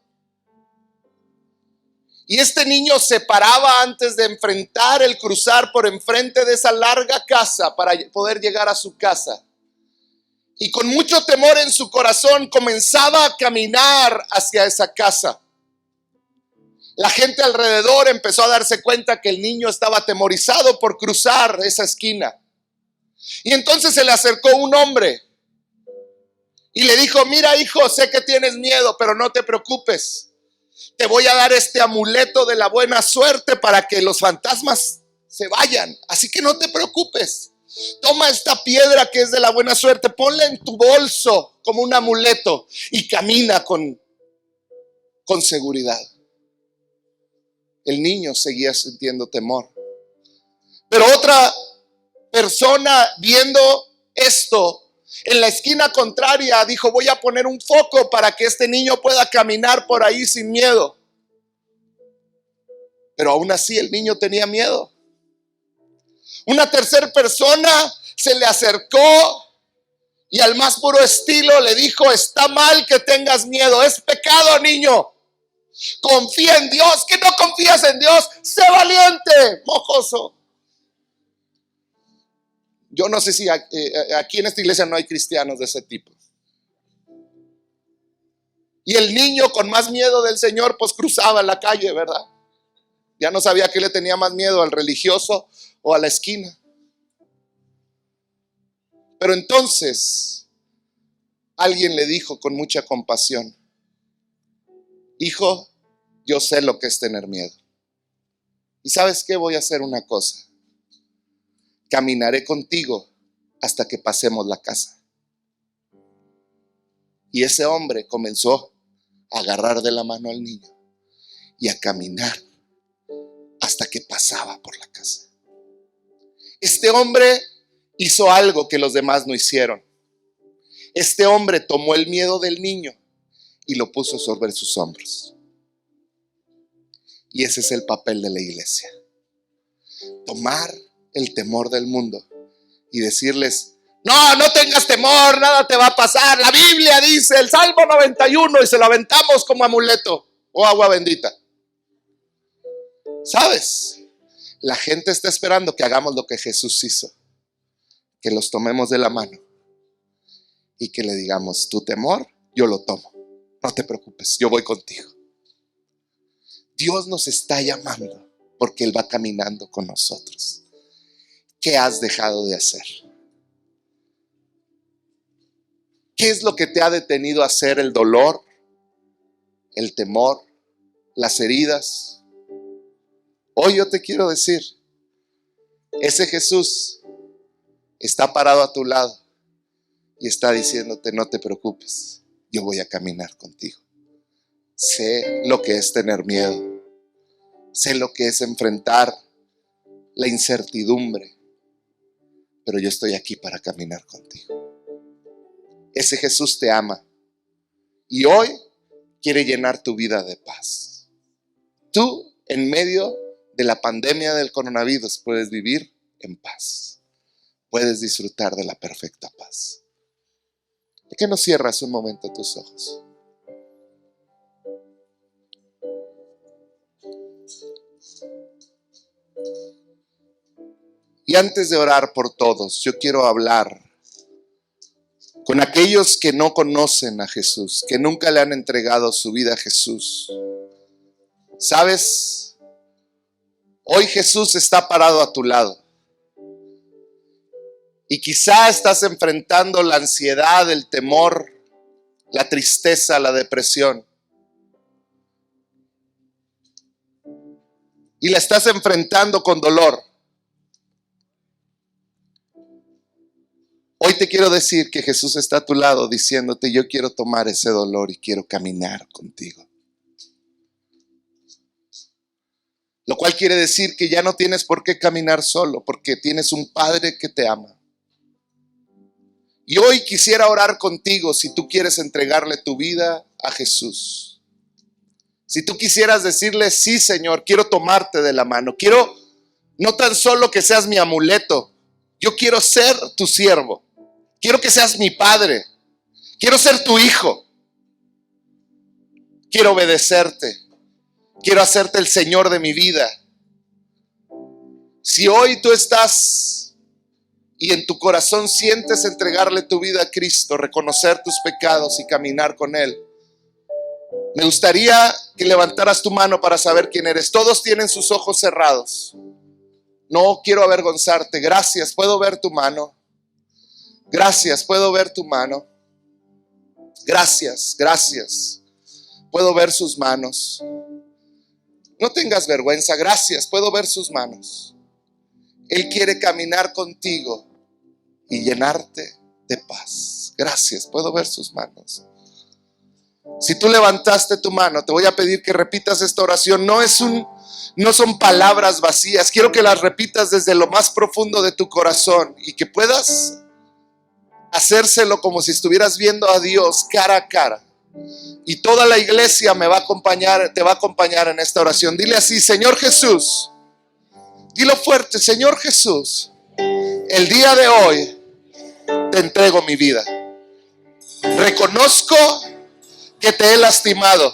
S1: Y este niño se paraba antes de enfrentar el cruzar por enfrente de esa larga casa para poder llegar a su casa. Y con mucho temor en su corazón comenzaba a caminar hacia esa casa. La gente alrededor empezó a darse cuenta que el niño estaba atemorizado por cruzar esa esquina. Y entonces se le acercó un hombre y le dijo, mira hijo, sé que tienes miedo, pero no te preocupes. Te voy a dar este amuleto de la buena suerte para que los fantasmas se vayan. Así que no te preocupes. Toma esta piedra que es de la buena suerte, ponla en tu bolso como un amuleto y camina con seguridad. El niño seguía sintiendo temor. Pero otra persona viendo esto en la esquina contraria dijo, voy a poner un foco para que este niño pueda caminar por ahí sin miedo. Pero aún así el niño tenía miedo. Una tercera persona se le acercó y al más puro estilo le dijo, está mal que tengas miedo, es pecado, niño. Confía en Dios. ¿Que no confías en Dios? Sé valiente, mojoso. Yo no sé si aquí en esta iglesia no hay cristianos de ese tipo. Y el niño con más miedo del Señor pues cruzaba la calle, ¿verdad? Ya no sabía qué le tenía más miedo, al religioso o a la esquina. Pero entonces alguien le dijo con mucha compasión, hijo, yo sé lo que es tener miedo. ¿Y sabes qué? Voy a hacer una cosa. Caminaré contigo hasta que pasemos la casa. Y ese hombre comenzó a agarrar de la mano al niño y a caminar hasta que pasaba por la casa. Este hombre hizo algo que los demás no hicieron. Este hombre tomó el miedo del niño y lo puso sobre sus hombros. Y ese es el papel de la iglesia. Tomar el temor del mundo y decirles, no tengas temor, nada te va a pasar. La Biblia dice, el Salmo 91, y se lo aventamos como amuleto o agua bendita. ¿Sabes? La gente está esperando que hagamos lo que Jesús hizo. Que los tomemos de la mano y que le digamos, tu temor, yo lo tomo. No te preocupes, yo voy contigo. Dios nos está llamando porque Él va caminando con nosotros. ¿Qué has dejado de hacer? ¿Qué es lo que te ha detenido a hacer? El dolor, el temor, las heridas. Hoy yo te quiero decir, ese Jesús está parado a tu lado y está diciéndote, no te preocupes, yo voy a caminar contigo. Sé lo que es tener miedo. Sé lo que es enfrentar la incertidumbre, pero yo estoy aquí para caminar contigo. Ese Jesús te ama y hoy quiere llenar tu vida de paz. Tú, en medio de la pandemia del coronavirus, puedes vivir en paz. Puedes disfrutar de la perfecta paz. ¿Por qué no cierras un momento tus ojos? Y antes de orar por todos, yo quiero hablar con aquellos que no conocen a Jesús, que nunca le han entregado su vida a Jesús. ¿Sabes? Hoy Jesús está parado a tu lado. Y quizá estás enfrentando la ansiedad, el temor, la tristeza, la depresión. Y la estás enfrentando con dolor. Hoy te quiero decir que Jesús está a tu lado diciéndote: yo quiero tomar ese dolor y quiero caminar contigo. Lo cual quiere decir que ya no tienes por qué caminar solo, porque tienes un Padre que te ama. Y hoy quisiera orar contigo si tú quieres entregarle tu vida a Jesús. Si tú quisieras decirle: sí, Señor, quiero tomarte de la mano. Quiero no tan solo que seas mi amuleto, yo quiero ser tu siervo. Quiero que seas mi padre. Quiero ser tu hijo. Quiero obedecerte. Quiero hacerte el Señor de mi vida. Si hoy tú estás y en tu corazón sientes entregarle tu vida a Cristo, reconocer tus pecados y caminar con Él, me gustaría que levantaras tu mano para saber quién eres. Todos tienen sus ojos cerrados. No quiero avergonzarte. Gracias, puedo ver tu mano. Gracias, puedo ver tu mano. Gracias, gracias. Puedo ver sus manos. No tengas vergüenza. Gracias, puedo ver sus manos. Él quiere caminar contigo y llenarte de paz. Gracias, puedo ver sus manos. Si tú levantaste tu mano, te voy a pedir que repitas esta oración. No son palabras vacías. Quiero que las repitas desde lo más profundo de tu corazón y que puedas hacérselo como si estuvieras viendo a Dios cara a cara. Y toda la iglesia te va a acompañar en esta oración. Dile así: Señor Jesús. Dilo fuerte: Señor Jesús, el día de hoy te entrego mi vida. Reconozco que te he lastimado.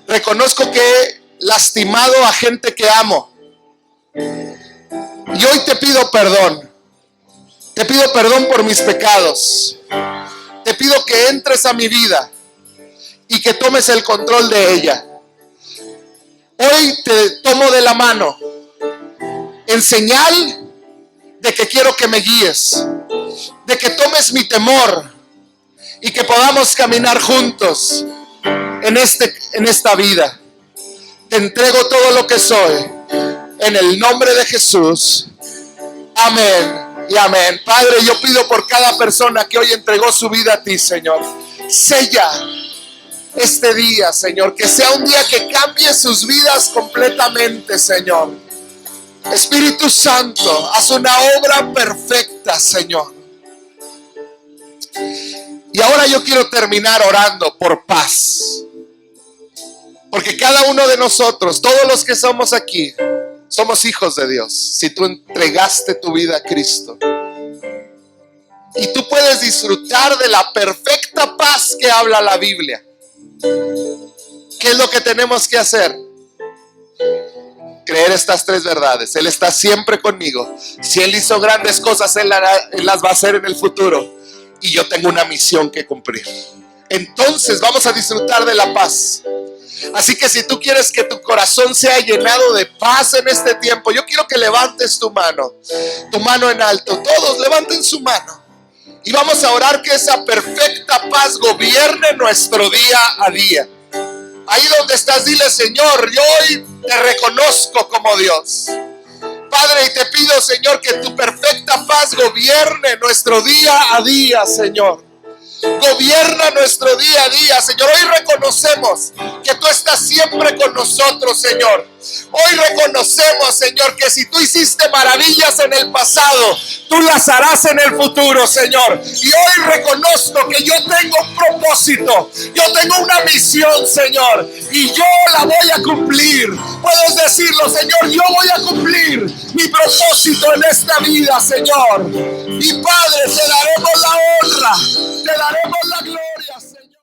S1: Reconozco que he lastimado a gente que amo. Y hoy te pido perdón. Te pido perdón por mis pecados. Te pido que entres a mi vida y que tomes el control de ella. Hoy te tomo de la mano en señal de que quiero que me guíes, de que tomes mi temor y que podamos caminar juntos en esta vida. Te entrego todo lo que soy en el nombre de Jesús. Amén y amén. Padre, yo pido por cada persona que hoy entregó su vida a ti, Señor. Sella este día, Señor, que sea un día que cambie sus vidas completamente, Señor. Espíritu Santo, haz una obra perfecta, Señor. Y ahora yo quiero terminar orando por paz. Porque cada uno de nosotros, todos los que somos aquí, somos hijos de Dios. Si tú entregaste tu vida a Cristo. Y tú puedes disfrutar de la perfecta paz que habla la Biblia. ¿Qué es lo que tenemos que hacer? Creer estas tres verdades. Él está siempre conmigo. Si Él hizo grandes cosas, Él las va a hacer en el futuro. Y yo tengo una misión que cumplir. Entonces vamos a disfrutar de la paz. Así que si tú quieres que tu corazón sea llenado de paz en este tiempo, yo quiero que levantes tu mano en alto. Todos levanten su mano. Y vamos a orar que esa perfecta paz gobierne nuestro día a día. Ahí donde estás, dile: Señor, yo hoy te reconozco como Dios. Padre, y te pido, Señor, que tu perfecta paz gobierne nuestro día a día, Señor. Gobierna nuestro día a día, Señor. Hoy reconocemos que tú estás siempre con nosotros, Señor. Hoy reconocemos, Señor, que si tú hiciste maravillas en el pasado, tú las harás en el futuro, Señor. Y hoy reconozco que yo tengo un propósito, yo tengo una misión, Señor, y yo la voy a cumplir. Puedes decirlo, Señor, yo voy a cumplir mi propósito en esta vida, Señor. Y Padre, te daremos la honra, te daremos la gloria.